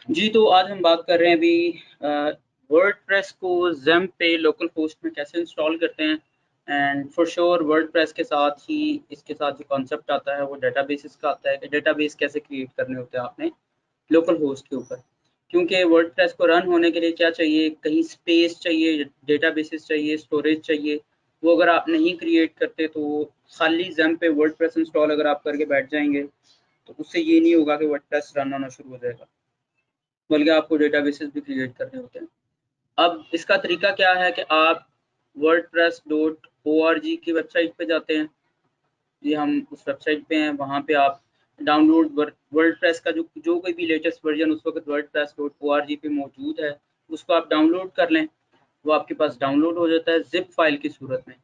जी, तो आज हम बात कर रहे हैं अभी वर्डप्रेस को ज़ेम्प पे लोकल होस्ट में कैसे इंस्टॉल करते हैं। एंड फॉर श्योर वर्डप्रेस के साथ ही इसके साथ जो कॉन्सेप्ट आता है वो डेटाबेसेस का आता है कि डेटाबेस कैसे क्रिएट करने होते हैं आपने लोकल होस्ट के ऊपर। क्योंकि वर्डप्रेस को रन होने के लिए क्या चाहिए, कहीं स्पेस चाहिए, डेटाबेसेस चाहिए, स्टोरेज चाहिए। वो अगर आप नहीं क्रिएट करते तो खाली ज़ेम्प पे वर्डप्रेस इंस्टॉल अगर आप करके बैठ जाएँगे, तो उससे ये नहीं होगा कि वर्डप्रेस रन होना शुरू हो जाएगा, बल्कि आपको डेटाबेसेस भी क्रिएट करने होते हैं। अब इसका तरीका क्या है कि आप wordpress.org की वेबसाइट पे जाते हैं। ये हम उस वेबसाइट पे हैं, वहाँ पे आप डाउनलोड वर्डप्रेस का जो कोई भी लेटेस्ट वर्जन उस वक्त wordpress.org पे मौजूद है, उसको आप डाउनलोड कर लें। वो आपके पास डाउनलोड हो जाता है ज़िप फाइल की सूरत में।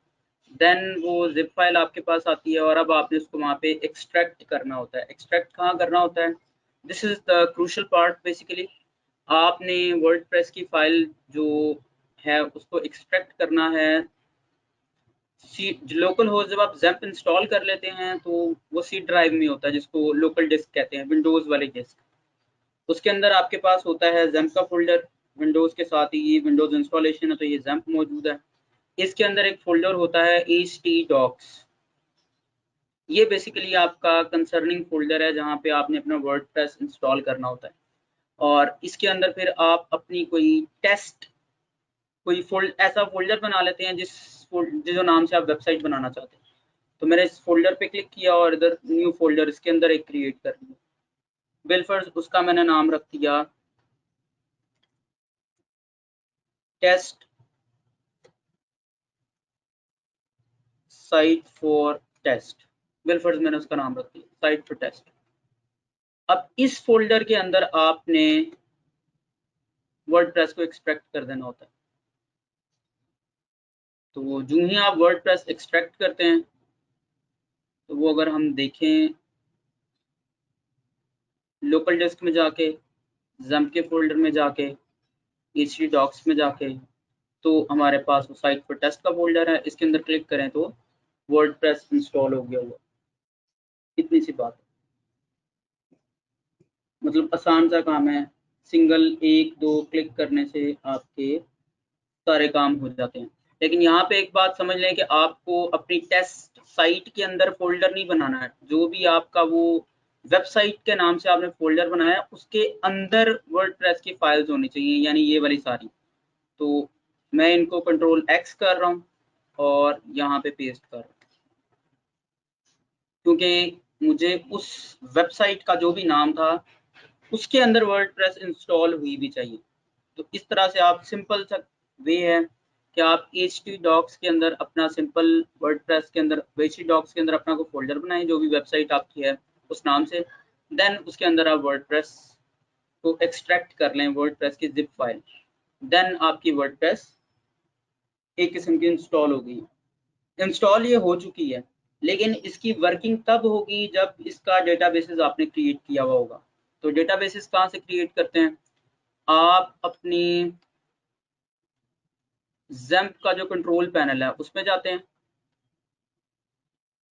देन वो ज़िप फाइल आपके पास आती है और अब आपने उसको वहाँ पे एक्सट्रैक्ट करना होता है। एक्सट्रैक्ट कहाँ करना होता है? This is the crucial part basically. आपने वर्डप्रेस की फाइल जो है उसको एक्सट्रैक्ट करना है। सी लोकल होस्ट जब आप ज़ैम्प इंस्टॉल कर लेते हैं तो वो सी ड्राइव में होता है, जिसको लोकल डिस्क कहते हैं, विंडोज़ वाली डिस्क। उसके अंदर आपके पास होता है ज़ैम्प का फ़ोल्डर। विंडोज़ के साथ ही ये विंडोज़ इंस्टॉलेशन है तो ये ज़ैम्प मौजूद है। इसके अंदर एक फ़ोल्डर होता है htdocs। ये बेसिकली आपका कंसर्निंग फ़ोल्डर है जहाँ पे आपने अपना वर्डप्रेस इंस्टॉल करना होता है। और इसके अंदर फिर आप अपनी कोई ऐसा फ़ोल्डर बना लेते हैं जो नाम से आप वेबसाइट बनाना चाहते हैं। तो मैंने इस फ़ोल्डर पे क्लिक किया और इधर न्यू फ़ोल्डर इसके अंदर एक क्रिएट कर लिया। बिलफर्स उसका मैंने नाम रख दिया टेस्ट साइट फॉर टेस्ट। बिलफर्स मैंने उसका नाम रख दिया साइट फॉर टेस्ट। अब इस फ़ोल्डर के अंदर आपने वर्डप्रेस को एक्सट्रैक्ट कर देना होता है। तो वो जो ही आप वर्डप्रेस एक्सट्रैक्ट करते हैं तो वो अगर हम देखें लोकल डिस्क में जाके, ज़ैम्प के फ़ोल्डर में जाके, htdocs में जाके, तो हमारे पास वो साइट फॉर टेस्ट का फ़ोल्डर है। इसके अंदर क्लिक करें तो वर्डप्रेस इंस्टॉल हो गया हुआ। इतनी सी बात है। मतलब आसान सा काम है। सिंगल 1-2 क्लिक करने से आपके सारे काम हो जाते हैं। लेकिन यहाँ पे एक बात समझ लें कि आपको अपनी टेस्ट साइट के अंदर फ़ोल्डर नहीं बनाना है। जो भी आपका वो वेबसाइट के नाम से आपने फ़ोल्डर बनाया है, उसके अंदर वर्डप्रेस की फाइल्स होनी चाहिए, यानी ये वाली सारी। तो मैं इनको कंट्रोल X कर रहा हूँ और यहाँ पे पेस्ट कर रहा हूँ, क्योंकि मुझे उस वेबसाइट का जो भी नाम था उसके अंदर वर्डप्रेस इंस्टॉल हुई भी चाहिए। तो इस तरह से आप सिंपल सा वे है कि आप htdocs के अंदर अपना सिंपल वर्डप्रेस के अंदर htdocs के अंदर अपना कोई फ़ोल्डर बनाएँ जो भी वेबसाइट आपकी है उस नाम से। देन उसके अंदर आप वर्डप्रेस को एक्सट्रैक्ट कर लें, वर्डप्रेस की ज़िप फाइल। देन आपकी वर्डप्रेस एक किस्म की इंस्टॉल हो गई। इंस्टॉल ये हो चुकी है, लेकिन इसकी वर्किंग तब होगी जब इसका डेटाबेसेस आपने क्रिएट किया हुआ होगा। तो डेटाबेसेस कहाँ से क्रिएट करते हैं? आप अपनी ज़ैम्प का जो कंट्रोल पैनल है उसमें जाते हैं।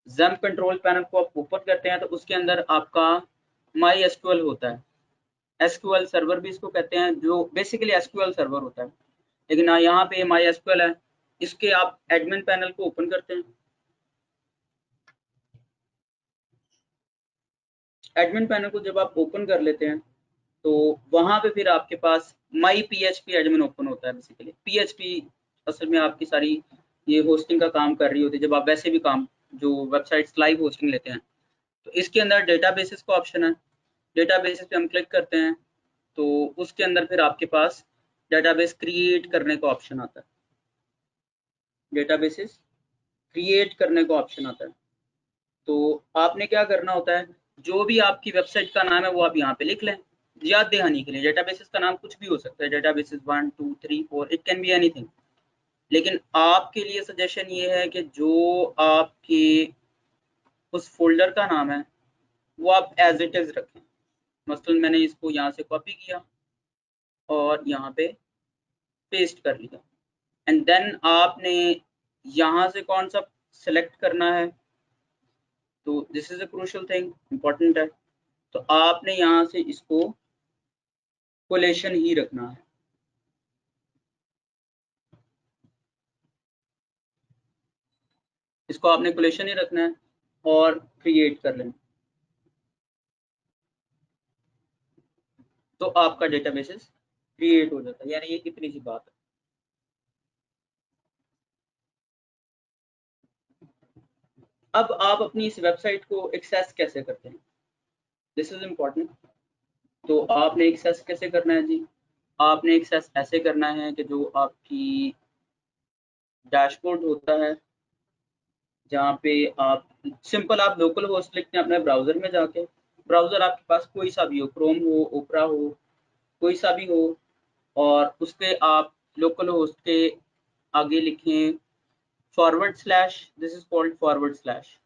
ज़ैम्प कंट्रोल पैनल को आप ओपन करते हैं तो उसके अंदर आपका माई एसक्यूएल होता है। एसक्यूएल सर्वर भी इसको कहते हैं, जो बेसिकली एसक्यूएल सर्वर होता है। लेकिन यहाँ पे माई एसक्यूएल है। इसके आप एडमिन पैनल को ओपन करते हैं। एडमिन पैनल को जब आप ओपन कर लेते हैं तो वहाँ पे फिर आपके पास माई पीएचपी एडमिन ओपन होता है। बेसिकली पीएचपी असल में आपकी सारी ये होस्टिंग का काम कर रही होती है, जब आप वैसे भी काम जो वेबसाइट्स लाइव होस्टिंग लेते हैं। तो इसके अंदर डेटाबेसेस का ऑप्शन है। डेटाबेसेस पे हम क्लिक करते हैं तो उसके अंदर फिर आपके पास डेटाबेस क्रिएट करने का ऑप्शन आता है। डेटाबेसेस क्रिएट करने का ऑप्शन आता है। तो आपने क्या करना होता है, जो भी आपकी वेबसाइट का नाम है वो आप यहाँ पे लिख लें याद दहानी के लिए। डेटाबेसेस का नाम कुछ भी हो सकता है, databases 1 2 3 4, it can be anything. लेकिन आपके लिए सजेशन ये है कि जो आपके उस फोल्डर का नाम है वो आप एज इट इज रखें। मसलन मैंने इसको यहाँ से कॉपी किया और यहाँ पे पेस्ट कर लिया। एंड देन आपने यहाँ से कौन सा सिलेक्ट करना है, तो this is a crucial thing, important है। तो आपने यहाँ से इसको कोलेशन ही रखना है। इसको आपने कोलेशन ही रखना है और क्रिएट कर लेना, तो आपका डेटाबेसेस क्रिएट हो जाता है। यानी ये इतनी सी बात है। अब आप अपनी इस वेबसाइट को एक्सेस कैसे करते हैं, दिस इज इम्पोर्टेंट। तो आपने एक्सेस कैसे करना है जी, आपने एक्सेस ऐसे करना है कि जो आपकी डैशबोर्ड होता है, जहाँ पे आप सिंपल आप लोकल होस्ट लिखते हैं अपने ब्राउज़र में जाके, ब्राउज़र आपके पास कोई सा भी हो, क्रोम हो, ओपरा हो, कोई सा भी हो, और उस पे आप लोकल होस्ट के आगे लिखें /, दिस इज कॉल्ड /,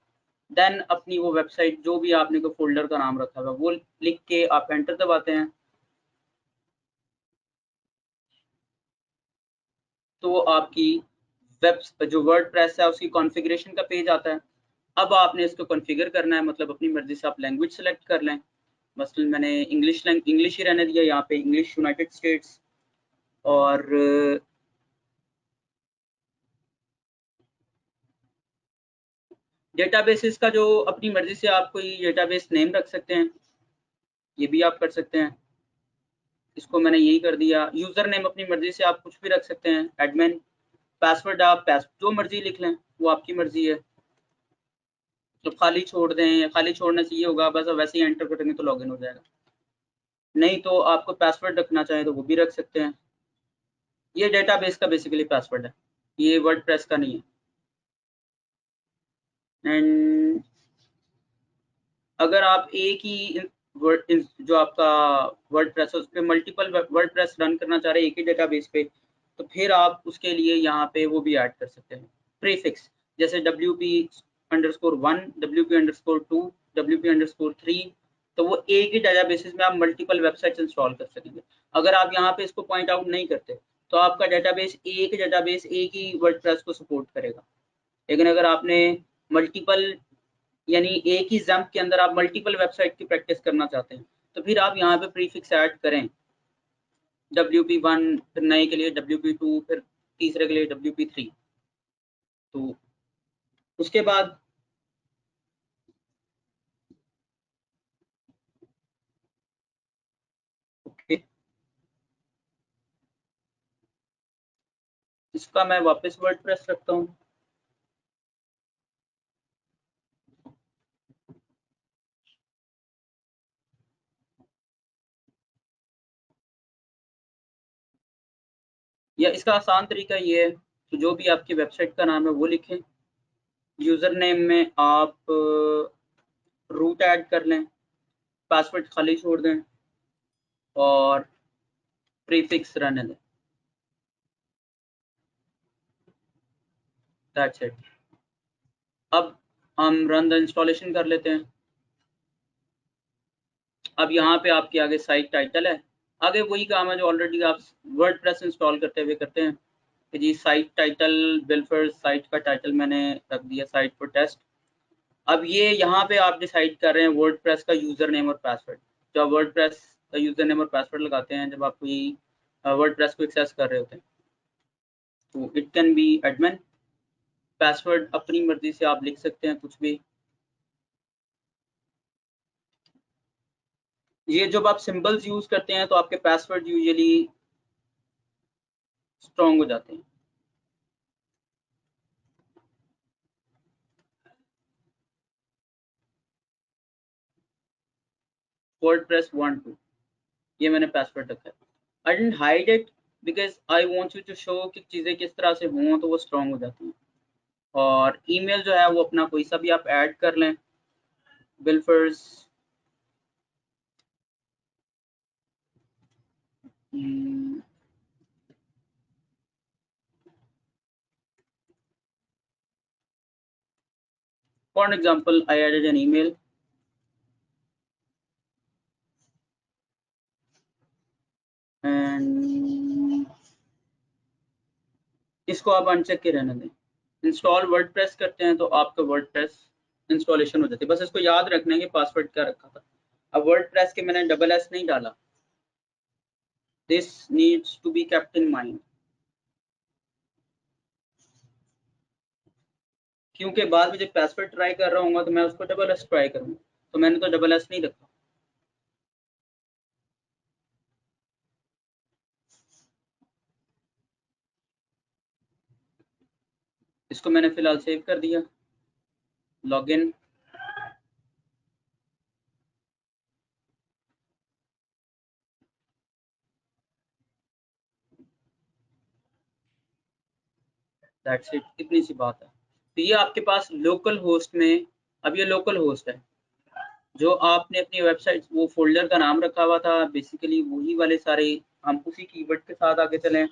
देन अपनी वो वेबसाइट जो भी आपने को फोल्डर का नाम रखा हुआ वो लिख के आप एंटर दबाते हैं, तो वो आपकी वेब जो वर्डप्रेस है उसकी कॉन्फ़िगरेशन का पेज आता है। अब आपने इसको कॉन्फ़िगर करना है, मतलब अपनी मर्ज़ी से आप लैंग्वेज सेलेक्ट कर लें। मसलन मैंने इंग्लिश ही रहने दिया यहाँ पे, इंग्लिश यूनाइटेड स्टेट्स। और डेटाबेसेस का जो अपनी मर्ज़ी से आप कोई डेटाबेस नेम रख सकते हैं, ये भी आप कर सकते हैं। इसको मैंने यही कर दिया। यूज़र नेम अपनी मर्ज़ी से आप कुछ भी रख सकते हैं, एडमिन। पासवर्ड आप जो मर्ज़ी लिख लें, वो आपकी मर्ज़ी है। तो खाली छोड़ दें, या खाली छोड़ने से ये होगा बस वैसे ही एंटर करेंगे तो लॉगिन हो जाएगा। नहीं तो आपको पासवर्ड रखना चाहें तो वो भी रख सकते हैं। ये डेटाबेस का बेसिकली पासवर्ड है, ये वर्डप्रेस का नहीं है। एंड अगर आप एक ही जो आपका वर्डप्रेस है उस पे मल्टीपल वर्डप्रेस रन करना चाह रहे हैं एक ही डेटाबेस पे, तो फिर आप उसके लिए यहाँ पे वो भी ऐड कर सकते हैं प्रीफिक्स, जैसे WP_1, WP_2, WP_3। तो वो एक ही डेटाबेसेस में आप मल्टीपल वेबसाइट्स इंस्टॉल कर सकेंगे। अगर आप यहाँ पे इसको पॉइंट आउट नहीं करते तो आपका डेटाबेस एक ही वर्डप्रेस को सपोर्ट करेगा। लेकिन अगर आपने मल्टीपल, यानी एक ही जंप के अंदर आप मल्टीपल वेबसाइट की प्रैक्टिस करना चाहते हैं, तो फिर आप यहाँ पे प्रीफिक्स ऐड करें, WP1, फिर नए के लिए WP2, फिर तीसरे के लिए WP3। तो उसके बाद ओके, इसका मैं वापस वर्डप्रेस रखता हूँ। या इसका आसान तरीका ये है, तो जो भी आपकी वेबसाइट का नाम है वो लिखें, यूज़र नेम में आप रूट ऐड कर लें, पासवर्ड खाली छोड़ दें और प्रीफिक्स रहने दें, दैट्स इट। अब हम रन द इंस्टॉलेशन कर लेते हैं। अब यहाँ पे आपके आगे साइट टाइटल है, आगे वही काम है जो ऑलरेडी आप वर्डप्रेस इंस्टॉल करते हुए करते हैं कि जी साइट टाइटल, बिल्फर साइट का टाइटल मैंने रख दिया साइट फॉर टेस्ट। अब ये यहाँ पे आप डिसाइड कर रहे हैं वर्डप्रेस का यूज़र नेम और पासवर्ड। जब वर्डप्रेस का यूज़र नेम और पासवर्ड लगाते हैं जब आप कोई वर्डप्रेस को एक्सेस कर रहे होते हैं, तो it can be admin. Password अपनी मर्जी से आप लिख सकते हैं कुछ भी। ये जब आप सिंबल्स यूज़ करते हैं तो आपके पासवर्ड यूजुअली स्ट्रॉन्ग हो जाते हैं। WordPress 1.2 ये मैंने पासवर्ड रखा है। I didn't hide it because I want you to show कि चीज़ें किस तरह से हों तो वो स्ट्रॉन्ग हो जाती हैं। और ईमेल जो है वो अपना कोई सा भी आप ऐड कर लें, बिल्फर्स for example I added an email and इसको आप अनचेक के रहने दें। इंस्टॉल वर्डप्रेस करते हैं तो आपका वर्डप्रेस इंस्टॉलेशन हो जाती है। बस इसको याद रखना है कि पासवर्ड क्या रखा था। अब वर्डप्रेस के मैंने SS नहीं डाला, This needs to be kept in mind. क्योंकि बाद में जब पासवर्ड ट्राई कर रहा हूँ तो मैं उसको डबल एस ट्राई करूँगा, तो मैंने तो डबल एस नहीं रखा। इसको मैंने फिलहाल सेव कर दिया, लॉगिन। दैट्स इट, इतनी सी बात है। तो ये आपके पास लोकल होस्ट में, अब ये लोकल होस्ट है जो आपने अपनी वेबसाइट, वो फोल्डर का नाम रखा हुआ था बेसिकली वही वाले सारे, हम उसी कीवर्ड के साथ आगे चलें।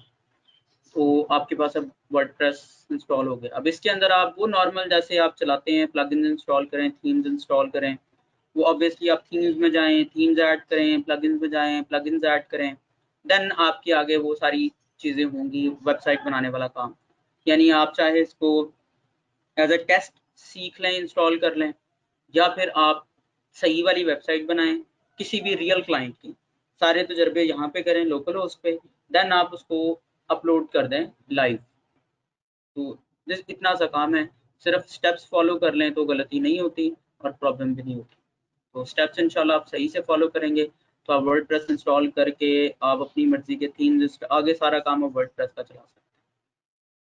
तो आपके पास अब वर्डप्रेस इंस्टॉल हो गया। अब इसके अंदर आप वो नॉर्मल जैसे आप चलाते हैं, प्लगइन्स इंस्टॉल करें, थीम्स इंस्टॉल करें, वो ऑब्वियसली आप थीम्स में जाएं, थीम्स ऐड करें, प्लगइन्स में जाएं, प्लगइन्स ऐड करें, देन आपके आगे वो सारी चीज़ें होंगी, वेबसाइट बनाने वाला काम। यानी आप चाहे इसको एज अ टेस्ट सीख लें, इंस्टॉल कर लें, या फिर आप सही वाली वेबसाइट बनाएं किसी भी रियल क्लाइंट की, सारे तजर्बे यहाँ पे करें लोकल होस्ट पे, देन आप उसको अपलोड कर दें लाइव। तो जिस इतना सा काम है, सिर्फ स्टेप्स फॉलो कर लें तो गलती नहीं होती और प्रॉब्लम भी नहीं होती। तो स्टेप्स इंशाल्लाह आप सही से फॉलो करेंगे तो आप वर्डप्रेस इंस्टॉल करके आप अपनी मर्जी के थीम्स, आगे सारा काम आप वर्डप्रेस का चला सकते हैं।